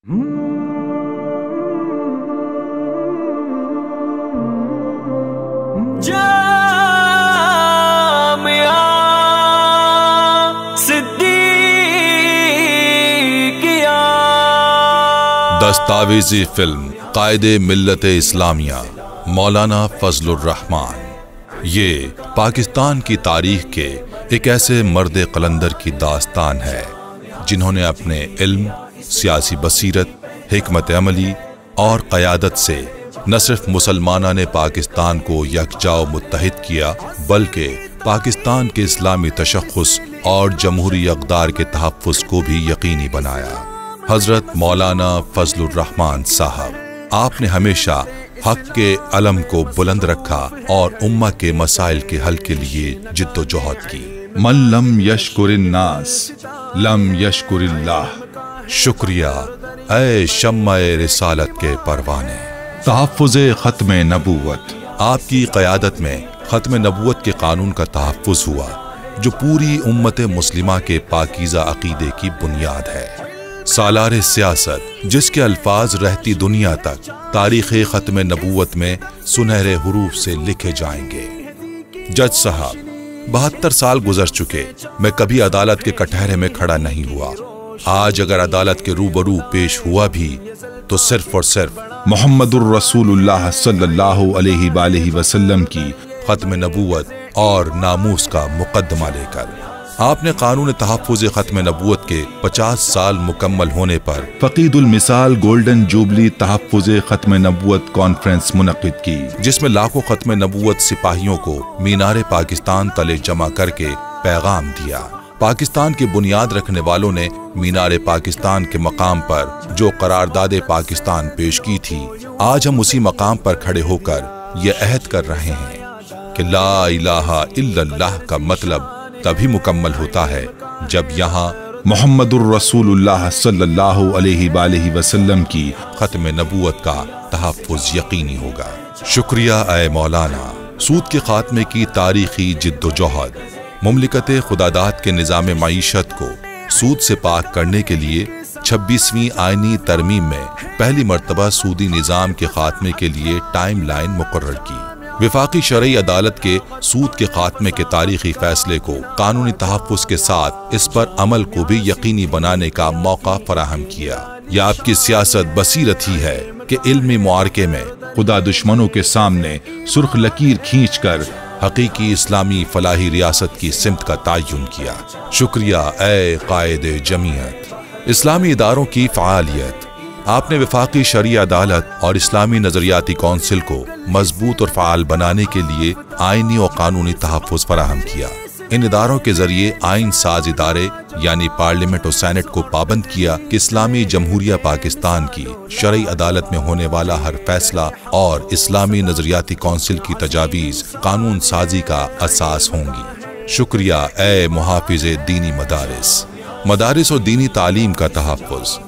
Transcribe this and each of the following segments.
دستاویزی فلم قائد ملت اسلامیہ مولانا فضل الرحمان، یہ پاکستان کی تاریخ کے ایک ایسے مرد قلندر کی داستان ہے جنہوں نے اپنے علم، سیاسی بصیرت، حکمت عملی اور قیادت سے نہ صرف مسلمانان پاکستان کو یکجا و متحد کیا بلکہ پاکستان کے اسلامی تشخص اور جمہوری اقدار کے تحفظ کو بھی یقینی بنایا۔ حضرت مولانا فضل الرحمان صاحب، آپ نے ہمیشہ حق کے علم کو بلند رکھا اور امہ کے مسائل کے حل کے لیے جد و جہد کی۔ من لم یشکر الناس لم یشکر اللہ۔ شکریہ اے شمع رسالت کے پروانے۔ تحفظ ختم نبوت، آپ کی قیادت میں ختم نبوت کے قانون کا تحفظ ہوا جو پوری امت مسلمہ کے پاکیزہ عقیدے کی بنیاد ہے۔ سالار سیاست جس کے الفاظ رہتی دنیا تک تاریخ ختم نبوت میں سنہرے حروف سے لکھے جائیں گے۔ جج صاحب، 72 سال گزر چکے، میں کبھی عدالت کے کٹہرے میں کھڑا نہیں ہوا۔ آج اگر عدالت کے روبرو پیش ہوا بھی تو صرف اور صرف محمد الرسول اللہ صلی اللہ علیہ وآلہ وسلم کی ختم نبوت اور ناموس کا مقدمہ لے کر۔ آپ نے قانون تحفظ ختم نبوت کے 50 سال مکمل ہونے پر فقید المثال گولڈن جوبلی تحفظ ختم نبوت کانفرنس منعقد کی، جس میں لاکھوں ختم نبوت سپاہیوں کو مینار پاکستان تلے جمع کر کے پیغام دیا۔ پاکستان کی بنیاد رکھنے والوں نے مینار پاکستان کے مقام پر جو قرارداد پاکستان پیش کی تھی، آج ہم اسی مقام پر کھڑے ہو کر یہ عہد کر رہے ہیں کہ لا الہ الا اللہ کا مطلب تبھی مکمل ہوتا ہے جب یہاں محمد الرسول اللہ صلی اللہ علیہ وآلہ وسلم کی ختم نبوت کا تحفظ یقینی ہوگا۔ شکریہ اے مولانا۔ سود کے خاتمے کی تاریخی جد و جہد، مملکت خداداد کے نظام معیشت کو سود سے پاک کرنے کے لیے 26ویں آئینی ترمیم میں پہلی مرتبہ سودی نظام کے خاتمے کے لیے ٹائم لائن مقرر کی۔ وفاقی شرعی عدالت کے سود کے خاتمے کے تاریخی فیصلے کو قانونی تحفظ کے ساتھ اس پر عمل کو بھی یقینی بنانے کا موقع فراہم کیا۔ یہ آپ کی سیاست بصیرت ہی ہے کہ علمی معارکے میں خدا دشمنوں کے سامنے سرخ لکیر کھینچ کر حقیقی اسلامی فلاحی ریاست کی سمت کا تعین کیا۔ شکریہ اے قائد جمعیت۔ اسلامی اداروں کی فعالیت، آپ نے وفاقی شرعی عدالت اور اسلامی نظریاتی کونسل کو مضبوط اور فعال بنانے کے لیے آئینی اور قانونی تحفظ فراہم کیا۔ ان اداروں کے ذریعے آئین ساز ادارے یعنی پارلیمنٹ اور سینٹ کو پابند کیا کہ اسلامی جمہوریہ پاکستان کی شرعی عدالت میں ہونے والا ہر فیصلہ اور اسلامی نظریاتی کونسل کی تجاویز قانون سازی کا اساس ہوں گی۔ شکریہ اے محافظ دینی مدارس۔ مدارس اور دینی تعلیم کا تحفظ،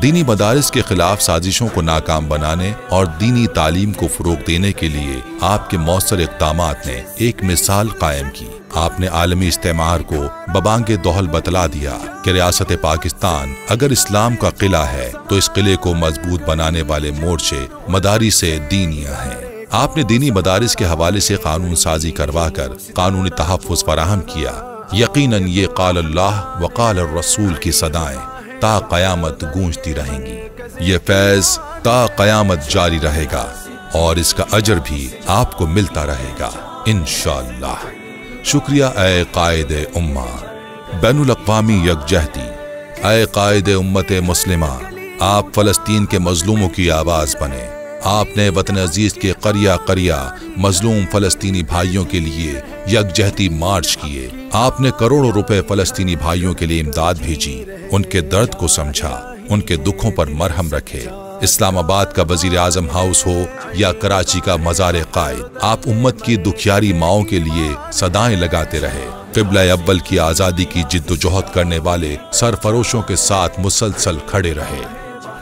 دینی مدارس کے خلاف سازشوں کو ناکام بنانے اور دینی تعلیم کو فروغ دینے کے لیے آپ کے مؤثر اقدامات نے ایک مثال قائم کی۔ آپ نے عالمی استعمار کو ببانگ دوحل بتلا دیا کہ ریاست پاکستان اگر اسلام کا قلعہ ہے تو اس قلعے کو مضبوط بنانے والے مورچے مدارس دینیہ ہیں۔ آپ نے دینی مدارس کے حوالے سے قانون سازی کروا کر قانونی تحفظ فراہم کیا۔ یقیناً یہ قال اللہ وقال الرسول کی صدائیں تا قیامت گونجتی رہیں گی۔ یہ فیض تا قیامت جاری رہے گا اور اس کا اجر بھی آپ کو ملتا رہے گا انشاءاللہ۔ شکریہ اے قائد امہ۔ بین الاقوامی یکجہتی، اے قائد امت مسلمہ، آپ فلسطین کے مظلوموں کی آواز بنے۔ آپ نے وطن عزیز کے قریہ قریہ مظلوم فلسطینی بھائیوں کے لیے یکجہتی مارچ کیے۔ آپ نے کروڑوں روپے فلسطینی بھائیوں کے لیے امداد بھیجی، ان کے درد کو سمجھا، ان کے دکھوں پر مرہم رکھے۔ اسلام آباد کا وزیر اعظم ہاؤس ہو یا کراچی کا مزار قائد، آپ امت کی دکھیاری ماؤں کے لیے صدائیں لگاتے رہے۔ قبلہ اول کی آزادی کی جد و جہد کرنے والے سرفروشوں کے ساتھ مسلسل کھڑے رہے۔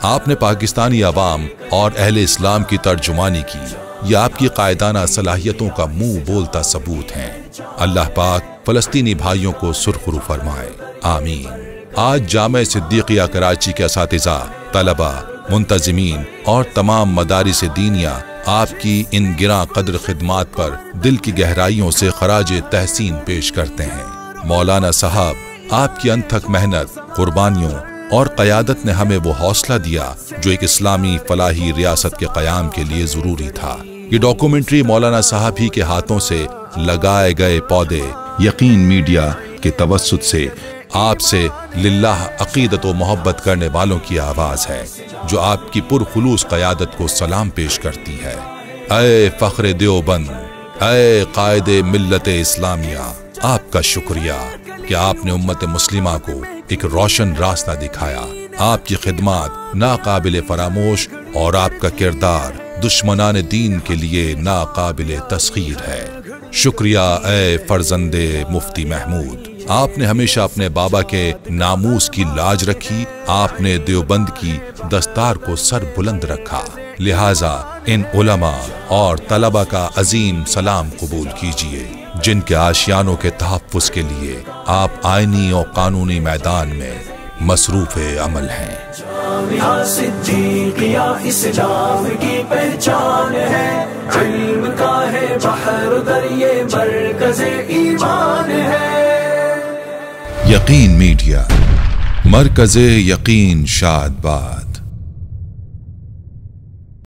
آپ نے پاکستانی عوام اور اہل اسلام کی ترجمانی کی۔ یہ آپ کی قائدانہ صلاحیتوں کا منہ بولتا ثبوت ہیں۔ اللہ پاک فلسطینی بھائیوں کو سرخرو فرمائے، آمین۔ آج جامع صدیقیہ کراچی کے اساتذہ طلبہ، منتظمین اور تمام مدارس دینیہ آپ کی ان گراں قدر خدمات پر دل کی گہرائیوں سے خراج تحسین پیش کرتے ہیں۔ مولانا صاحب، آپ کی انتھک محنت، قربانیوں اور قیادت نے ہمیں وہ حوصلہ دیا جو ایک اسلامی فلاحی ریاست کے قیام کے لیے ضروری تھا۔ یہ ڈاکومنٹری مولانا صاحب ہی کے ہاتھوں سے لگائے گئے پودے یقین میڈیا کے توسط سے آپ سے للہ عقیدت و محبت کرنے والوں کی آواز ہے، جو آپ کی پرخلوص قیادت کو سلام پیش کرتی ہے۔ اے فخر دیوبند، اے قائد ملت اسلامیہ، آپ کا شکریہ کہ آپ نے امت مسلمہ کو ایک روشن راستہ دکھایا۔ آپ کی خدمات ناقابل فراموش اور آپ کا کردار دشمنان دین کے لیے ناقابل تسخیر ہے۔ شکریہ اے فرزند مفتی محمود، آپ نے ہمیشہ اپنے بابا کے ناموس کی لاج رکھی، آپ نے دیوبند کی دستار کو سر بلند رکھا، لہٰذا ان علماء اور طلبہ کا عظیم سلام قبول کیجیے جن کے آشیانوں کے تحفظ کے لیے آپ آئینی اور قانونی میدان میں مصروف عمل ہیں۔ جامعہ صدیقیہ اسلام کی پہچان ہے، علم کا ہے بحر دریا مرکز ایمان ہے۔ یقین میڈیا، مرکز یقین شاد باد۔